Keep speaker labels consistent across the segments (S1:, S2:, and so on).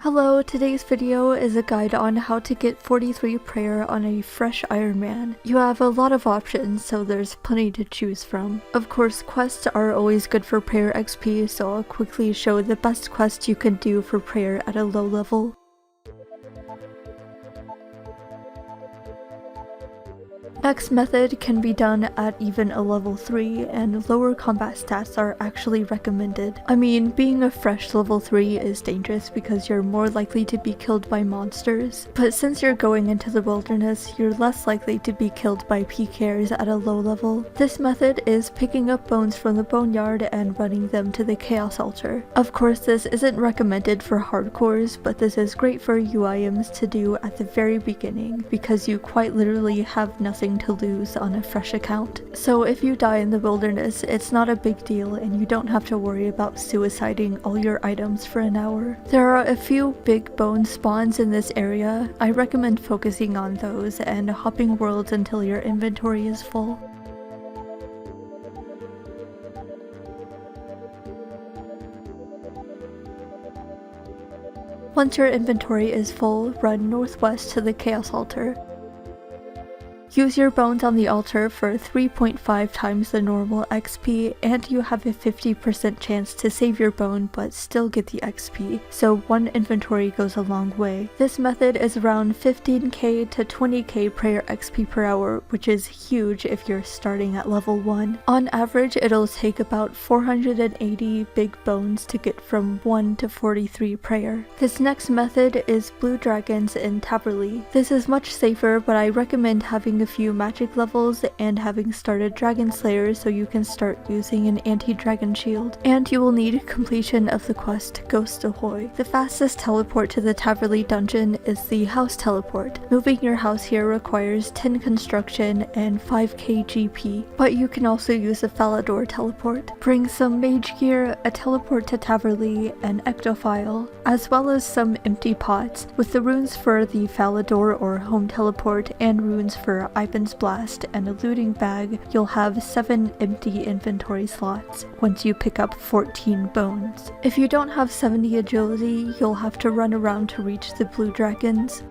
S1: Hello, today's video is a guide on how to get 43 prayer on a fresh Ironman. You have a lot of options, so there's plenty to choose from. Of course, quests are always good for prayer XP, so I'll quickly show the best quest you can do for prayer at a low level. Next method can be done at even a level 3, and lower combat stats are actually recommended. I mean, being a fresh level 3 is dangerous because you're more likely to be killed by monsters, but since you're going into the wilderness, you're less likely to be killed by PKers at a low level. This method is picking up bones from the boneyard and running them to the chaos altar. Of course, this isn't recommended for hardcores, but this is great for UIMs to do at the very beginning because you quite literally have nothing to lose on a fresh account. So if you die in the wilderness, it's not a big deal and you don't have to worry about suiciding all your items for an hour. There are a few big bone spawns in this area. I recommend focusing on those and hopping worlds until your inventory is full. Once your inventory is full, run northwest to the chaos altar. Use your bones on the altar for 3.5 times the normal XP, and you have a 50% chance to save your bone but still get the XP, so one inventory goes a long way. This method is around 15k to 20k prayer XP per hour, which is huge if you're starting at level 1. On average, it'll take about 480 big bones to get from 1 to 43 prayer. This next method is blue dragons in Taverley. This is much safer, but I recommend having a few magic levels and having started dragon slayers so you can start using an anti-dragon shield. And you will need completion of the quest Ghost Ahoy. The fastest teleport to the Taverley dungeon is the house teleport. Moving your house here requires 10 construction and 5k GP, but you can also use a Falador teleport. Bring some mage gear, a teleport to Taverley, an ectophile, as well as some empty pots with the runes for the Falador or home teleport and runes for Ivan's Blast and a looting bag. You'll have 7 empty inventory slots once you pick up 14 bones. If you don't have 70 agility, you'll have to run around to reach the blue dragons.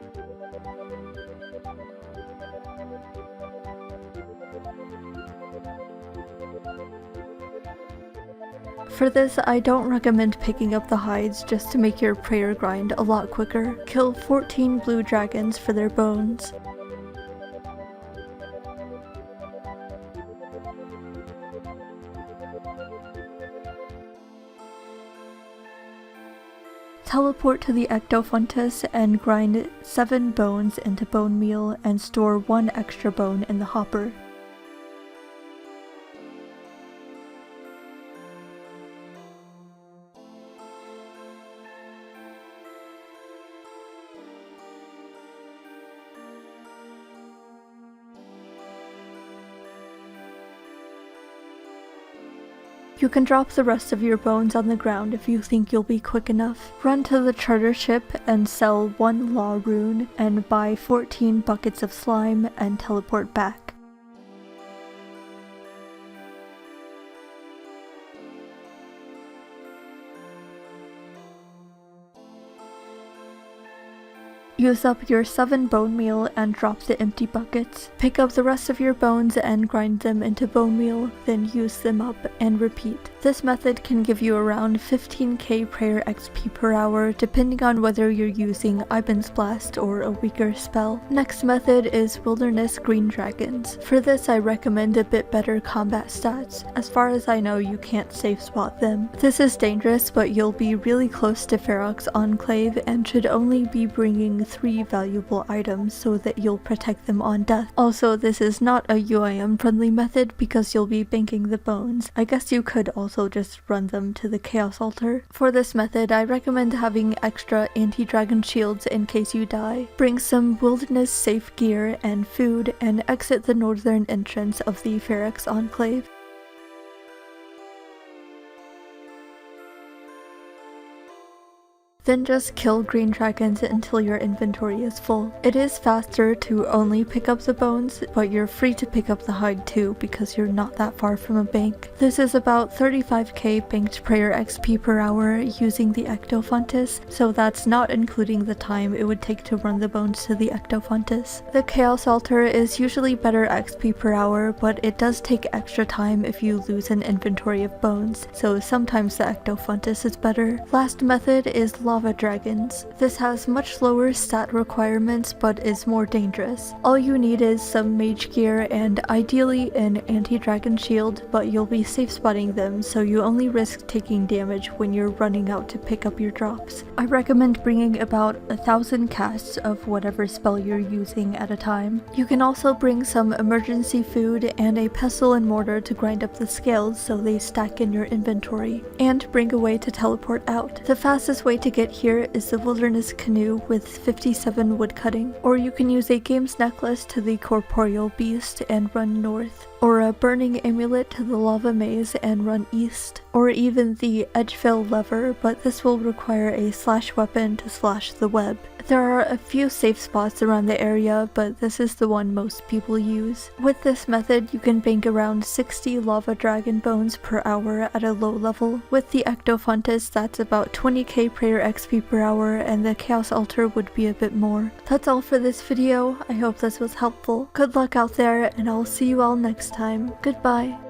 S1: For this, I don't recommend picking up the hides just to make your prayer grind a lot quicker. Kill 14 blue dragons for their bones. Teleport to the Ectofuntus and grind 7 bones into bone meal and store 1 extra bone in the hopper. You can drop the rest of your bones on the ground if you think you'll be quick enough. Run to the charter ship and sell 1 law rune and buy 14 buckets of slime and teleport back. Use up your 7 bone meal and drop the empty buckets. Pick up the rest of your bones and grind them into bone meal, then use them up and repeat. This method can give you around 15k prayer XP per hour depending on whether you're using Ivan's Blast or a weaker spell. Next method is Wilderness Green Dragons. For this, I recommend a bit better combat stats. As far as I know, you can't safe spot them. This is dangerous, but you'll be really close to Ferox's Enclave and should only be bringing 3 valuable items so that you'll protect them on death. Also, this is not a UIM friendly method because you'll be banking the bones. I guess you could also just run them to the chaos altar. For this method, I recommend having extra anti-dragon shields in case you die. Bring some wilderness safe gear and food and exit the northern entrance of the Ferox's Enclave. Then just kill green dragons until your inventory is full. It is faster to only pick up the bones, but you're free to pick up the hide too because you're not that far from a bank. This is about 35k banked prayer XP per hour using the Ectophontus, so that's not including the time it would take to run the bones to the Ectophontus. The Chaos Altar is usually better XP per hour, but it does take extra time if you lose an inventory of bones, so sometimes the Ectophontus is better. Last method is Lava Dragons. This has much lower stat requirements but is more dangerous. All you need is some mage gear and ideally an anti-dragon shield, but you'll be safe spotting them, so you only risk taking damage when you're running out to pick up your drops. I recommend bringing about 1,000 casts of whatever spell you're using at a time. You can also bring some emergency food and a pestle and mortar to grind up the scales so they stack in your inventory, and bring a way to teleport out. The fastest way to get here is the wilderness canoe with 57 woodcutting, or you can use a games necklace to the corporeal beast and run north, or a burning amulet to the lava maze and run east, or even the edgefill lever, but this will require a slash weapon to slash the web. There are a few safe spots around the area, but this is the one most people use. With this method, you can bank around 60 lava dragon bones per hour at a low level. With the Ectophontus, that's about 20k prayer XP per hour, and the Chaos Altar would be a bit more. That's all for this video. I hope this was helpful. Good luck out there, and I'll see you all next time. Goodbye.